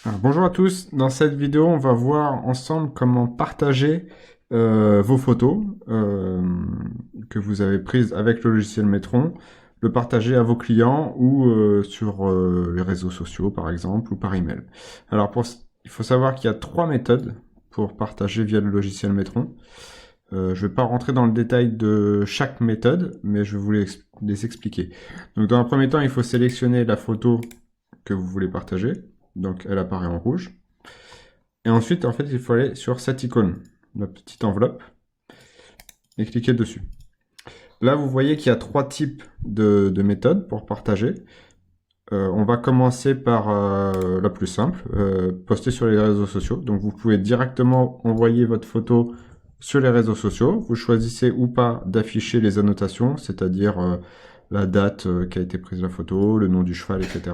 Alors, bonjour à tous, dans cette vidéo on va voir ensemble comment partager vos photos que vous avez prises avec le logiciel Metron, le partager à vos clients ou sur les réseaux sociaux par exemple ou par email. Alors il faut savoir qu'il y a trois méthodes pour partager via le logiciel Metron. Je ne vais pas rentrer dans le détail de chaque méthode, mais je vais vous les expliquer. Donc dans un premier temps, il faut sélectionner la photo que vous voulez partager. Donc elle apparaît en rouge. Et ensuite, en fait, il faut aller sur cette icône, la petite enveloppe, et cliquer dessus. Là, vous voyez qu'il y a trois types de méthodes pour partager. On va commencer par la plus simple, poster sur les réseaux sociaux. Donc vous pouvez directement envoyer votre photo sur les réseaux sociaux. Vous choisissez ou pas d'afficher les annotations, c'est-à-dire la date qu'a été prise la photo, le nom du cheval, etc.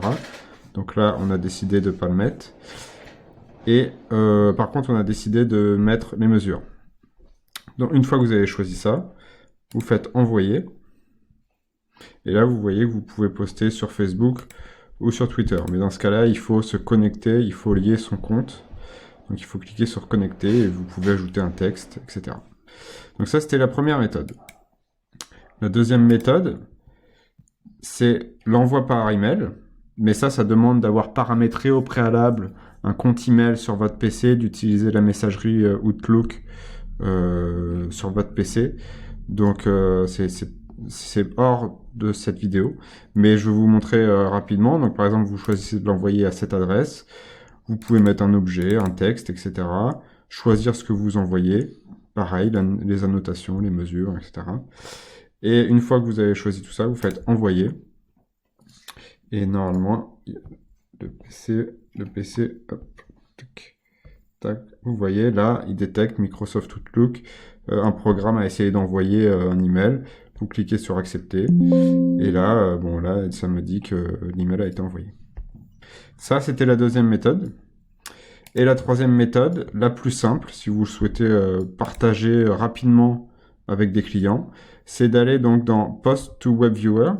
Donc là, on a décidé de ne pas le mettre. Et par contre, on a décidé de mettre les mesures. Donc une fois que vous avez choisi ça, vous faites envoyer. Et là, vous voyez que vous pouvez poster sur Facebook ou sur Twitter. Mais dans ce cas-là, il faut se connecter, il faut lier son compte. Donc il faut cliquer sur connecter et vous pouvez ajouter un texte, etc. Donc ça, c'était la première méthode. La deuxième méthode, c'est l'envoi par email. Mais ça demande d'avoir paramétré au préalable un compte email sur votre PC, d'utiliser la messagerie Outlook sur votre PC. Donc c'est hors de cette vidéo, mais je vais vous montrer rapidement. Donc par exemple, vous choisissez de l'envoyer à cette adresse. Vous pouvez mettre un objet, un texte, etc. Choisir ce que vous envoyez. Pareil, les annotations, les mesures, etc. Et une fois que vous avez choisi tout ça, vous faites envoyer. Et normalement, le PC, hop, tac, tac, vous voyez là, il détecte Microsoft Outlook, un programme a essayé d'envoyer un email. Vous cliquez sur accepter, et là, bon là, ça me dit que l'email a été envoyé. Ça, c'était la deuxième méthode. Et la troisième méthode, la plus simple, si vous souhaitez partager rapidement avec des clients, c'est d'aller donc dans Post to Web Viewer.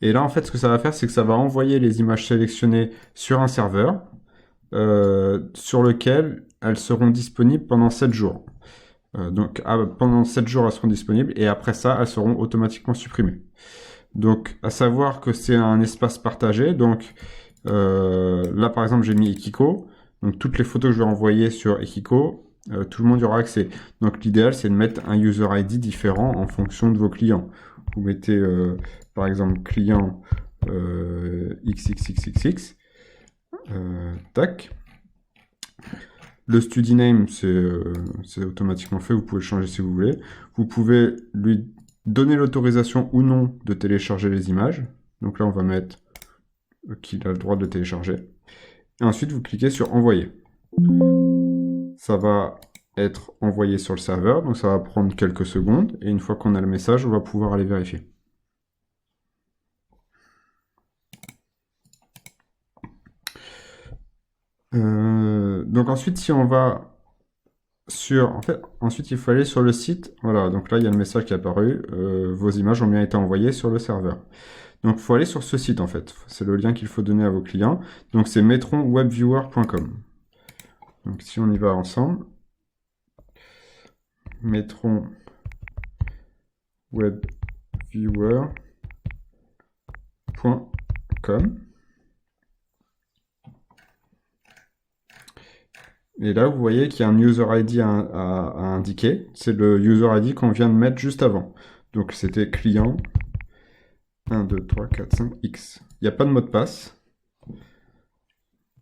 Et là, en fait, ce que ça va faire, c'est que ça va envoyer les images sélectionnées sur un serveur sur lequel elles seront disponibles pendant 7 jours. Donc, pendant 7 jours, elles seront disponibles et après ça, elles seront automatiquement supprimées. Donc, à savoir que c'est un espace partagé. Donc, là, par exemple, j'ai mis Ekiko. Donc, toutes les photos que je vais envoyer sur Ekiko, tout le monde y aura accès. Donc, l'idéal, c'est de mettre un user ID différent en fonction de vos clients. Vous mettez, par exemple, client XXXXX. Tac. Le study name, c'est automatiquement fait. Vous pouvez le changer si vous voulez. Vous pouvez lui donner l'autorisation ou non de télécharger les images. Donc là, on va mettre qu'il a le droit de le télécharger. Et ensuite, vous cliquez sur envoyer. Ça va être envoyé sur le serveur, donc ça va prendre quelques secondes. Et une fois qu'on a le message, on va pouvoir aller vérifier. Donc ensuite, si on va sur... ensuite, il faut aller sur le site. Voilà, donc là, il y a le message qui est apparu. Vos images ont bien été envoyées sur le serveur. Donc, il faut aller sur ce site, en fait. C'est le lien qu'il faut donner à vos clients. Donc, c'est metronwebviewer.com. Donc, si on y va ensemble, metronwebviewer.com. Et là, vous voyez qu'il y a un user ID à indiquer. C'est le user ID qu'on vient de mettre juste avant. Donc, c'était client 1, 2, 3, 4, 5, X. Il n'y a pas de mot de passe.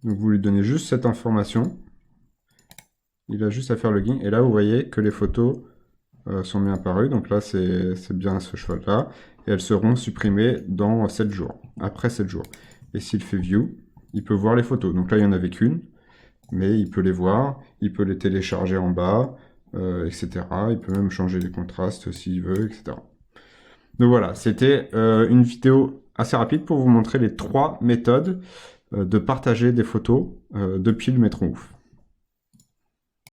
Donc, vous lui donnez juste cette information. Il a juste à faire login. Et là, vous voyez que les photos sont bien apparues. Donc là, c'est bien ce cheval-là. Et elles seront supprimées dans 7 jours. Après 7 jours. Et s'il fait view, il peut voir les photos. Donc là, il n'y en avait qu'une. Mais il peut les voir. Il peut les télécharger en bas, etc. Il peut même changer les contrastes s'il veut, etc. Donc voilà, c'était une vidéo assez rapide pour vous montrer les trois méthodes de partager des photos depuis le Metron Ouf.